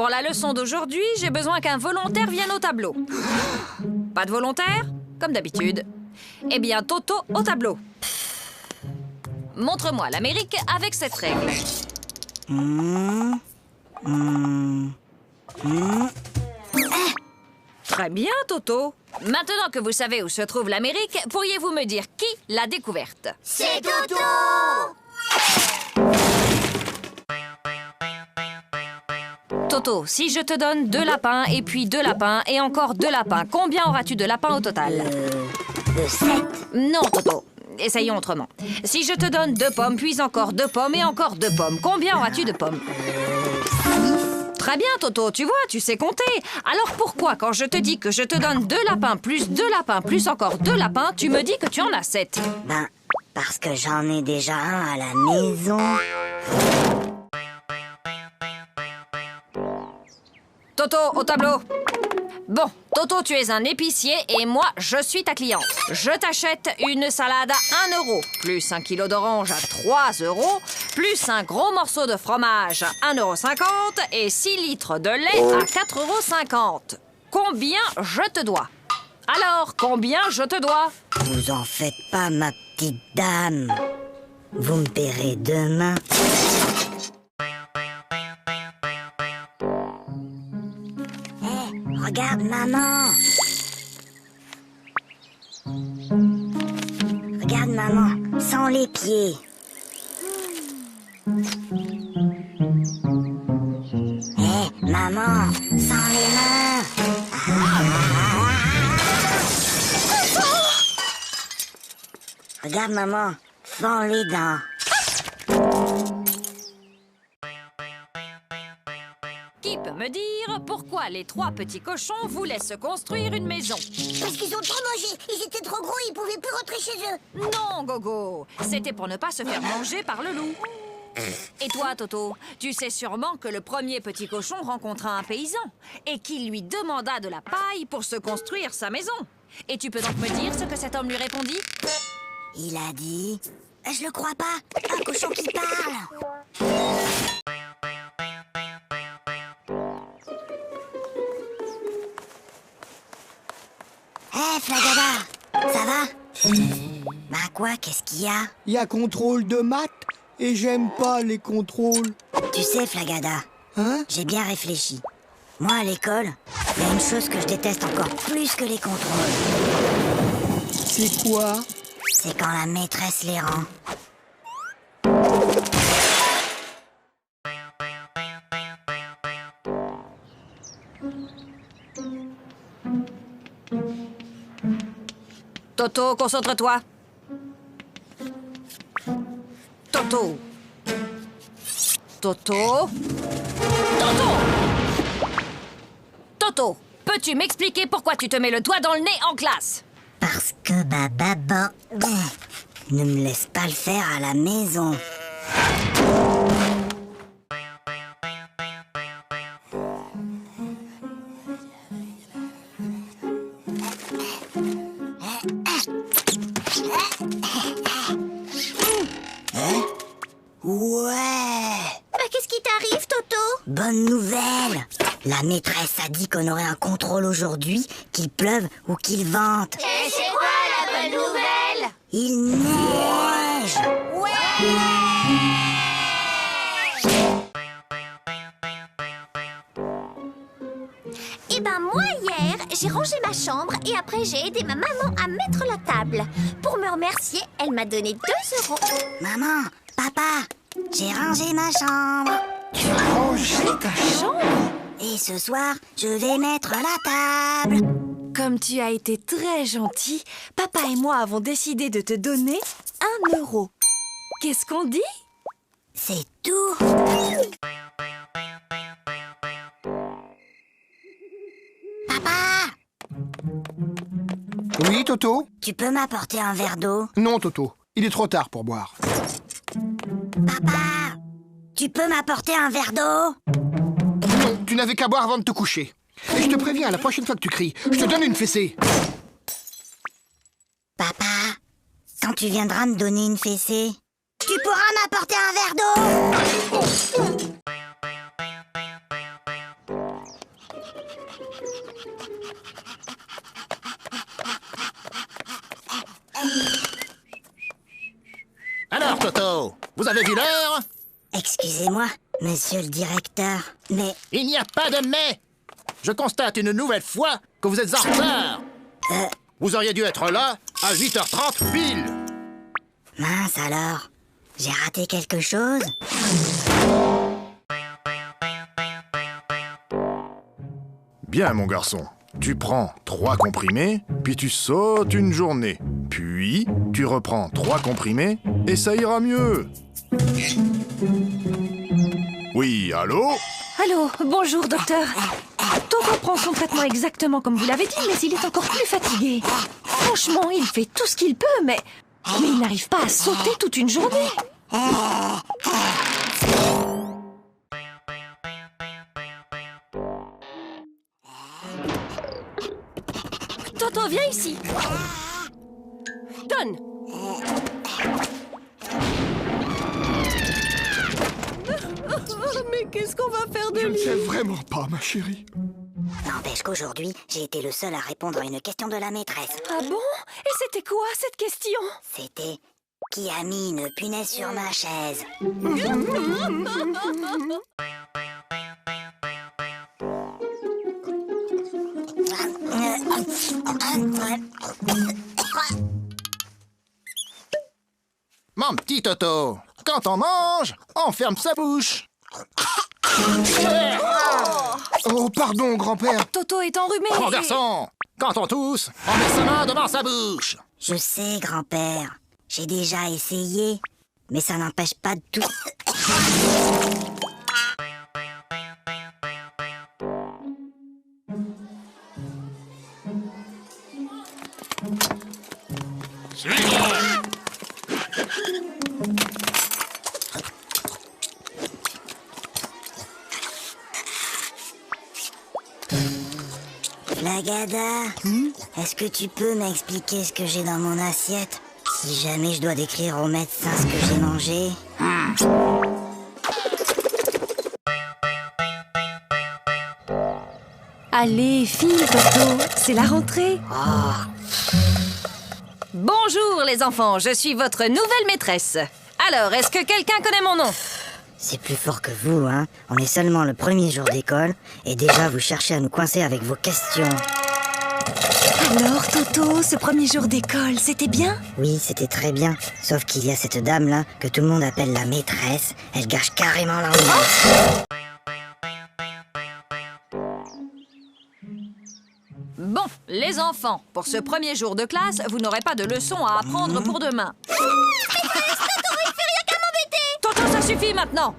Pour la leçon d'aujourd'hui, j'ai besoin qu'un volontaire vienne au tableau. Pas de volontaire? Comme d'habitude. Eh bien, Toto au tableau. Montre-moi l'Amérique avec cette règle. Très bien, Toto. Maintenant que vous savez où se trouve l'Amérique, pourriez-vous me dire qui l'a découverte? C'est Toto! Toto, si je te donne 2 lapins et puis 2 lapins et encore 2 lapins, combien auras-tu de lapins au total? 7. Non, Toto. Essayons autrement. Si je te donne 2 pommes, puis encore 2 pommes et encore 2 pommes, combien auras-tu de pommes? 6. Très bien, Toto, tu vois, tu sais compter. Alors pourquoi, quand je te dis que je te donne 2 lapins, plus 2 lapins, plus encore 2 lapins, tu me dis que tu en as 7? Ben, parce que j'en ai déjà un à la maison. Toto, au tableau. Bon, Toto, tu es un épicier et moi, je suis ta cliente. Je t'achète une salade à 1 euro, plus 1 kilo d'orange à 3 euros, plus un gros morceau de fromage à 1,50 € et 6 litres de lait à 4,50 €. Combien je te dois? Alors, combien je te dois? Vous en faites pas, ma petite dame. Vous me paierez demain. Regarde, maman. Regarde, maman, sans les pieds. Maman, sans les mains. Regarde, maman, sans les dents. Qui peut me dire pourquoi les 3 petits cochons voulaient se construire une maison? Parce qu'ils ont trop mangé, ils étaient trop gros, ils pouvaient plus rentrer chez eux. Non, Gogo, c'était pour ne pas se faire manger par le loup. Et toi, Toto, tu sais sûrement que le premier petit cochon rencontra un paysan et qu'il lui demanda de la paille pour se construire sa maison. Et tu peux donc me dire ce que cet homme lui répondit? Il a dit... Je le crois pas, un cochon qui parle. Flagada, ça va? Bah quoi, qu'est-ce qu'il y a? Il y a contrôle de maths et j'aime pas les contrôles. Tu sais, Flagada, Hein? j'ai bien réfléchi. Moi, à l'école, il y a une chose que je déteste encore plus que les contrôles. C'est quoi? C'est quand la maîtresse les rend. Toto, concentre-toi. Toto. Toto. Toto. Toto, peux-tu m'expliquer pourquoi tu te mets le doigt dans le nez en classe? Parce que ma maman ne me laisse pas le faire à la maison. Ouais! Qu'est-ce qui t'arrive, Toto? Bonne nouvelle! La maîtresse a dit qu'on aurait un contrôle aujourd'hui, qu'il pleuve ou qu'il vente. Et c'est quoi la bonne nouvelle? Il neige! Eh ben moi hier, j'ai rangé ma chambre et après j'ai aidé ma maman à mettre la table. Pour me remercier, elle m'a donné 2 euros. Maman, papa, j'ai rangé ma chambre. Tu as rangé ta chambre? Et ce soir, je vais mettre la table. Comme tu as été très gentil, papa et moi avons décidé de te donner 1 euro. Qu'est-ce qu'on dit? C'est tout. Papa, Oui, Toto? tu peux m'apporter un verre d'eau? Non, Toto. Il est trop tard pour boire. Papa, tu peux m'apporter un verre d'eau? Non, tu n'avais qu'à boire avant de te coucher. Et je te préviens, la prochaine fois que tu cries, je te donne une fessée. Papa, quand tu viendras me donner une fessée, tu pourras m'apporter un verre d'eau? Vous avez vu l'heure? Excusez-moi, monsieur le directeur, mais... Il n'y a pas de mais. Je constate une nouvelle fois que vous êtes en retard. Vous auriez dû être là à 8h30 pile. Mince alors, j'ai raté quelque chose? Bien, mon garçon. Tu prends 3 comprimés, puis tu sautes une journée. Puis, tu reprends 3 comprimés, et ça ira mieux. Oui, allô? Allô, bonjour, docteur. Toto prend son traitement exactement comme vous l'avez dit, mais il est encore plus fatigué. Franchement, il fait tout ce qu'il peut, mais il n'arrive pas à sauter toute une journée. Toto, viens ici. Donne. Mais qu'est-ce qu'on va faire de Je ne lui? sais vraiment pas, ma chérie. N'empêche qu'aujourd'hui, j'ai été le seul à répondre à une question de la maîtresse. Ah bon? Et c'était quoi cette question? C'était... Qui a mis une punaise sur ma chaise? Mon petit Toto, quand on mange, on ferme sa bouche. Oh, pardon, grand-père. Toto est enrhumé. Mon garçon, quand on tousse, on met sa main devant sa bouche. Je sais, grand-père. J'ai déjà essayé, mais ça n'empêche pas de tout. Flagada, est-ce que tu peux m'expliquer ce que j'ai dans mon assiette? Si jamais je dois décrire au médecin ce que j'ai mangé. Allez, file, Toto, c'est la rentrée. Bonjour les enfants, je suis votre nouvelle maîtresse. Alors, est-ce que quelqu'un connaît mon nom? C'est plus fort que vous, hein. On est seulement le premier jour d'école, et déjà vous cherchez à nous coincer avec vos questions. Alors, Toto, ce premier jour d'école, c'était bien? Oui, c'était très bien. Sauf qu'il y a cette dame-là, que tout le monde appelle la maîtresse. Elle gâche carrément l'ambiance. Bon, les enfants, pour ce premier jour de classe, vous n'aurez pas de leçons à apprendre pour demain. Toto, ça suffit maintenant.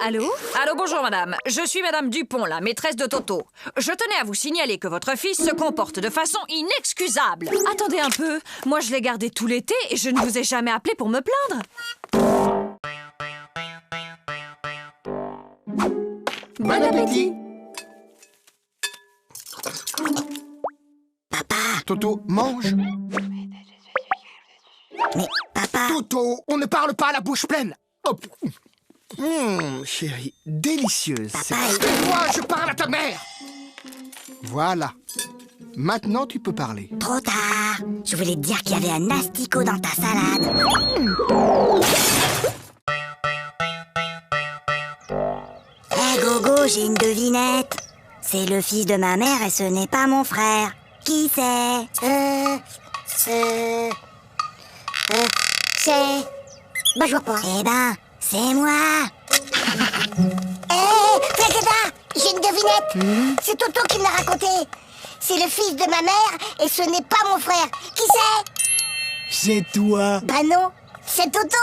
Allô? Allô, bonjour madame. Je suis madame Dupont, la maîtresse de Toto. Je tenais à vous signaler que votre fils se comporte de façon inexcusable. Attendez un peu. Moi, je l'ai gardé tout l'été et je ne vous ai jamais appelé pour me plaindre. Bon appétit. Papa, Toto, mange. mais papa... Toto, on ne parle pas à la bouche pleine. Hop. Chérie, délicieuse. Papa, Moi, je parle à ta mère. Voilà. Maintenant, tu peux parler. trop tard. Je voulais te dire qu'il y avait un asticot dans ta salade. Hé, Gogo, j'ai une devinette. C'est le fils de ma mère et ce n'est pas mon frère. Qui c'est? C'est... Bah, je vois pas. Eh ben, c'est moi. Hé, Flagada, j'ai une devinette. C'est Toto qui me l'a raconté. C'est le fils de ma mère et ce n'est pas mon frère. Qui c'est? C'est toi. Bah non, c'est Toto.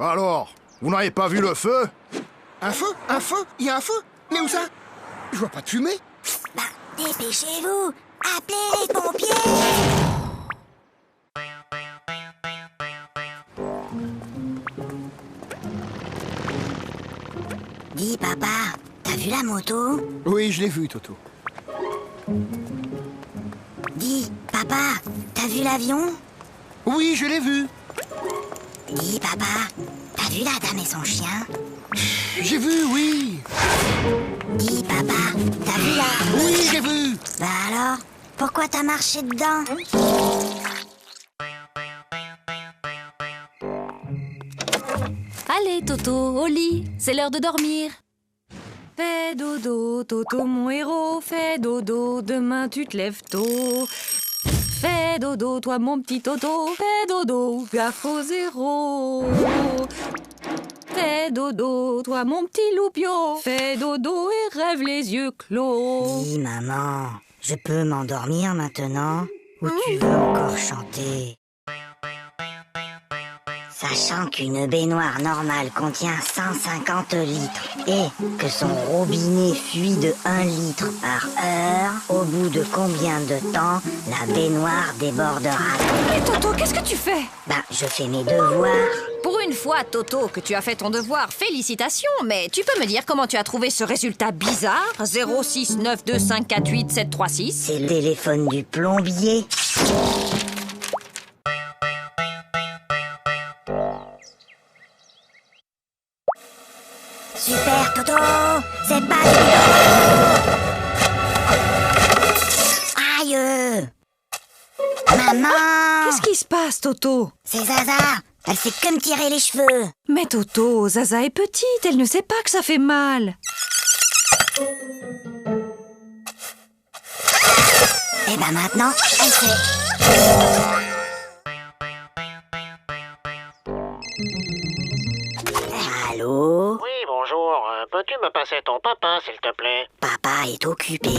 Alors, vous n'avez pas vu le feu? Un feu? Un feu? Il y a un feu? Mais où ça? Je vois pas de fumée. Bah, dépêchez-vous. Appelez les pompiers. Dis, papa, t'as vu la moto? Oui, je l'ai vu, Toto. Papa, t'as vu l'avion? Oui, je l'ai vu. Dis, papa, t'as vu la dame et son chien? J'ai vu, oui. Dis, papa, t'as vu la... Oui, j'ai vu. Bah alors, pourquoi t'as marché dedans? Allez, Toto, au lit. C'est l'heure de dormir. Fais dodo, Toto, mon héros. Fais dodo, demain tu te lèves tôt. Fais dodo, toi mon petit Toto. Fais dodo, gaffe au zéro. Fais dodo, toi mon petit loupio. Fais dodo et rêve les yeux clos. Dis, maman, je peux m'endormir maintenant? Ou tu veux encore chanter? Sachant qu'une baignoire normale contient 150 litres et que son robinet fuit de 1 litre par heure, au bout de combien de temps la baignoire débordera? Et Toto, qu'est-ce que tu fais? Ben, je fais mes devoirs. Pour une fois, Toto, que tu as fait ton devoir, félicitations, mais tu peux me dire comment tu as trouvé ce résultat bizarre? 06925487736. C'est le téléphone du plombier. Super Toto, c'est pas Aïe! Maman! Qu'est-ce qui se passe, Toto? C'est Zaza, elle fait que me tirer les cheveux. Mais Toto, Zaza est petite, elle ne sait pas que ça fait mal. Et ben maintenant, elle sait. Allô? Oui, bonjour. Peux-tu me passer ton papa, s'il te plaît? Papa est occupé.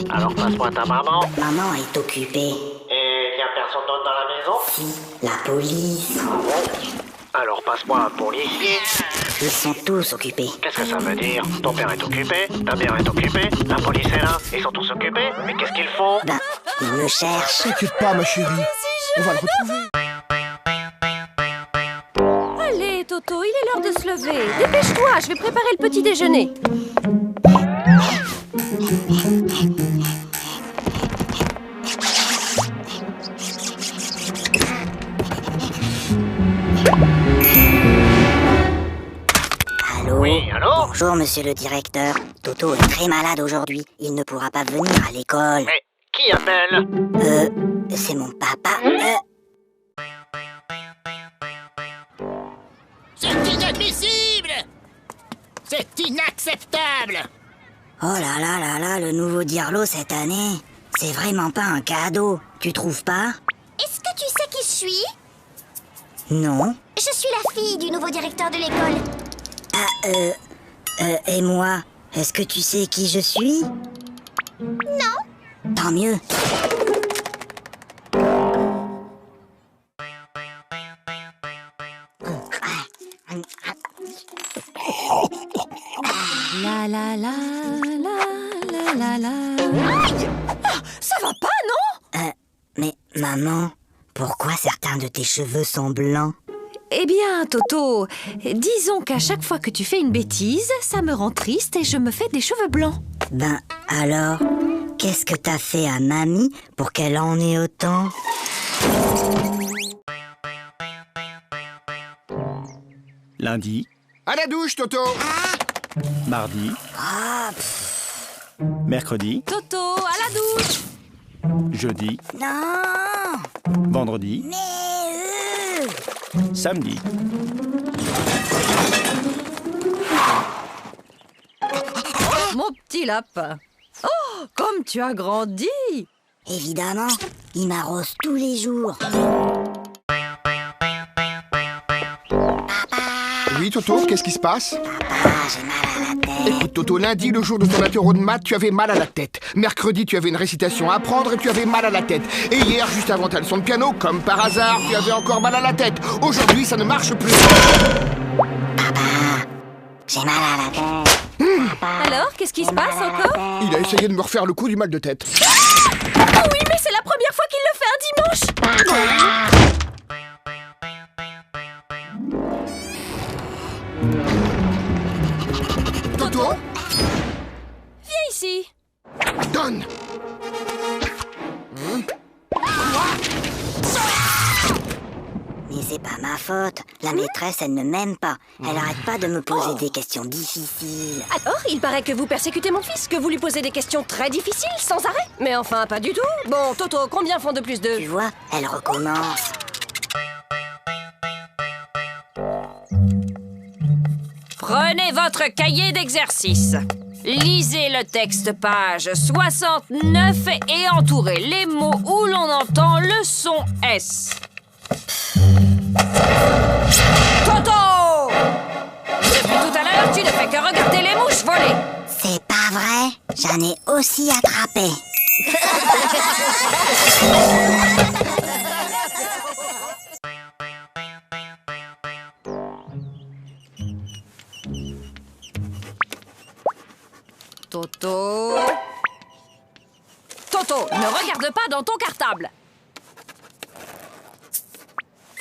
Alors passe-moi ta maman. Maman est occupée. Et y a personne d'autre dans la maison? Si, la police. Alors passe-moi un policier. Ils sont tous occupés. Qu'est-ce que ça veut dire? Ton père est occupé, ta mère est occupée, la police est là, ils sont tous occupés. Mais qu'est-ce qu'ils font? Ben, ils me cherchent. T'inquiète pas, ma chérie. On va le retrouver. Allez, Toto, il est l'heure de se lever. Dépêche-toi, je vais préparer le petit déjeuner. Allô? Oui, allô? Bonjour, monsieur le directeur. Toto est très malade aujourd'hui. Il ne pourra pas venir à l'école. Mais qui appelle? C'est mon papa. C'est inadmissible! C'est inacceptable! Oh là là là là, le nouveau Dirlo cette année. C'est vraiment pas un cadeau. Tu trouves pas? Est-ce que tu sais qui je suis? Non. Je suis la fille du nouveau directeur de l'école. Et moi, est-ce que tu sais qui je suis? Non. Tant mieux. La la la la la la la. Aïe! Ça va pas, non? Mais maman, pourquoi certains de tes cheveux sont blancs? Eh bien, Toto, disons qu'à chaque fois que tu fais une bêtise, ça me rend triste et je me fais des cheveux blancs. Ben alors, qu'est-ce que t'as fait à mamie pour qu'elle en ait autant? Lundi, À la douche, Toto. mardi, mercredi, Toto, à la douche! jeudi, Non, vendredi, mais samedi. Mon petit lapin. Oh, comme tu as grandi! évidemment, il m'arrose tous les jours. Oui, Toto, qu'est-ce qui se passe? Papa, j'ai mal à la tête. Écoute, Toto, lundi, le jour de ton interro de maths, tu avais mal à la tête. Mercredi, tu avais une récitation à apprendre et tu avais mal à la tête. Et hier, juste avant ta leçon de piano, comme par hasard, tu avais encore mal à la tête. Aujourd'hui, ça ne marche plus. J'ai mal à la tête. Alors, qu'est-ce qui se passe encore? Il a essayé de me refaire le coup du mal de tête. Oh oui, mais c'est la première fois qu'il le fait un dimanche! Toto, Viens ici! donne. Moi? c'est pas ma faute. La maîtresse, elle ne m'aime pas. Elle arrête pas de me poser des questions difficiles. Alors, il paraît que vous persécutez mon fils, que vous lui posez des questions très difficiles, sans arrêt. Mais enfin, pas du tout. Bon, Toto, combien font de plus 2? Tu vois, elle recommence. Prenez votre cahier d'exercice. Lisez le texte page 69 et entourez les mots où l'on entend le son S. Toto! Depuis tout à l'heure, tu ne fais que regarder les mouches voler. C'est pas vrai, j'en ai aussi attrapé. Toto... Toto, ne regarde pas dans ton cartable.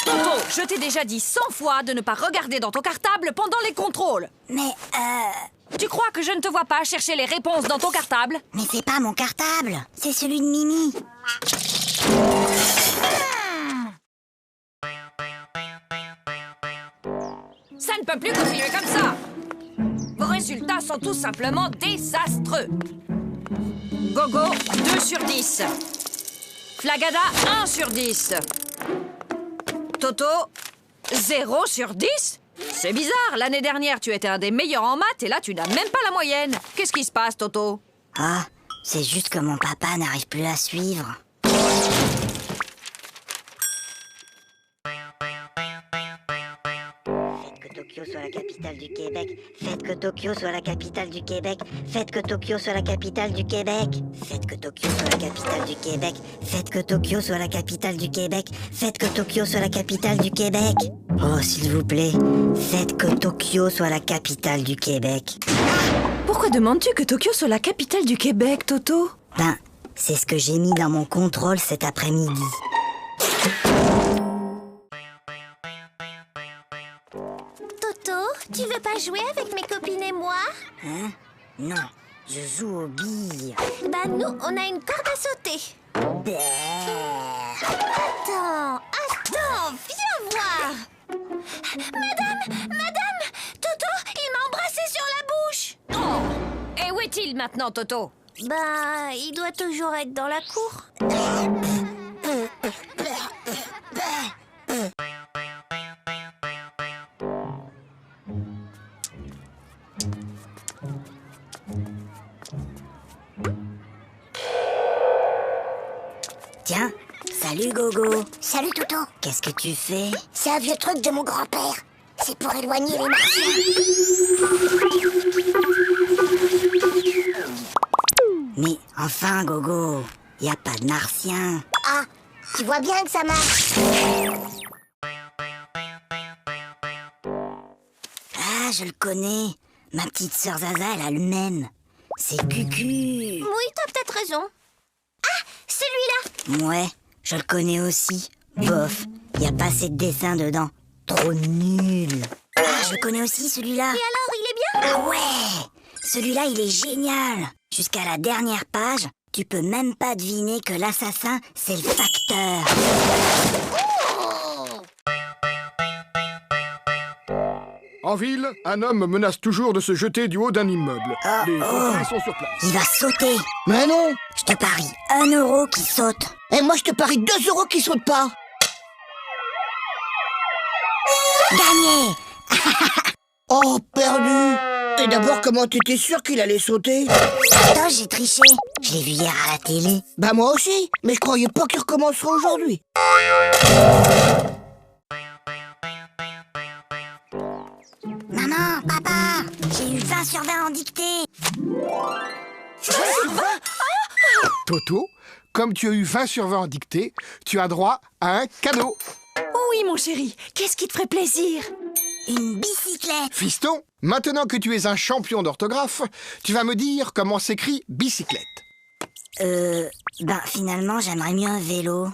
Toto, je t'ai déjà dit 100 fois de ne pas regarder dans ton cartable pendant les contrôles. Mais Tu crois que je ne te vois pas chercher les réponses dans ton cartable? mais c'est pas mon cartable, c'est celui de Mimi. Ça ne peut plus continuer comme ça. Vos résultats sont tout simplement désastreux. Gogo, 2 sur 10. Flagada, 1 sur 10. Toto, 0 sur 10? C'est bizarre, l'année dernière, tu étais un des meilleurs en maths et là, tu n'as même pas la moyenne. Qu'est-ce qui se passe, Toto? Ah, c'est juste que mon papa n'arrive plus à suivre. Tokyo soit la capitale du Québec. Faites que Tokyo soit la capitale du Québec. Faites que Tokyo soit la capitale du Québec. Faites que Tokyo soit la capitale du Québec. Faites que Tokyo soit la capitale du Québec. Faites que Tokyo soit la capitale du Québec. Oh, s'il vous plaît, faites que Tokyo soit la capitale du Québec. Pourquoi demandes-tu que Tokyo soit la capitale du Québec, Toto? Ben, c'est ce que j'ai mis dans mon contrôle cet après-midi. Toto, tu veux pas jouer avec mes copines et moi? Hein? Non, je joue aux billes. Bah nous, on a une corde à sauter. Attends, viens voir. Madame, Toto, il m'a embrassé sur la bouche. Oh! Et où est-il maintenant, Toto? Bah, il doit toujours être dans la cour. Tiens, salut Gogo. Salut Toto. Qu'est-ce que tu fais? C'est un vieux truc de mon grand-père. C'est pour éloigner les martiens. Mais enfin Gogo, y a pas de martien. Ah, tu vois bien que ça marche. Ah, je le connais. Ma petite sœur Zaza, elle a le même. C'est Cucu. Oui, t'as peut-être raison. Ah, celui-là. Ouais, je le connais aussi. Bof, y a pas assez de dessin dedans. Trop nul. Ah, je le connais aussi celui-là. Et alors, il est bien? Ah ouais, celui-là, il est génial. Jusqu'à la dernière page, tu peux même pas deviner que l'assassin, c'est le facteur. En ville, un homme menace toujours de se jeter du haut d'un immeuble. Les pompiers sont sur place. Il va sauter. Mais non. Je te parie 1 euro qui saute. Et moi, je te parie 2 euros qui sautent pas. Gagné. Oh, perdu. Et d'abord, comment t'étais sûr qu'il allait sauter? Attends, j'ai triché. Je l'ai vu hier à la télé. Bah moi aussi, mais je croyais pas qu'il recommencerait aujourd'hui. Maman, papa, j'ai eu 20 sur 20 en dictée. Toto, comme tu as eu 20 sur 20 en dictée, tu as droit à un cadeau. Oui, mon chéri, qu'est-ce qui te ferait plaisir? Une bicyclette. Fiston, maintenant que tu es un champion d'orthographe, tu vas me dire comment s'écrit bicyclette. Ben finalement, j'aimerais mieux un vélo.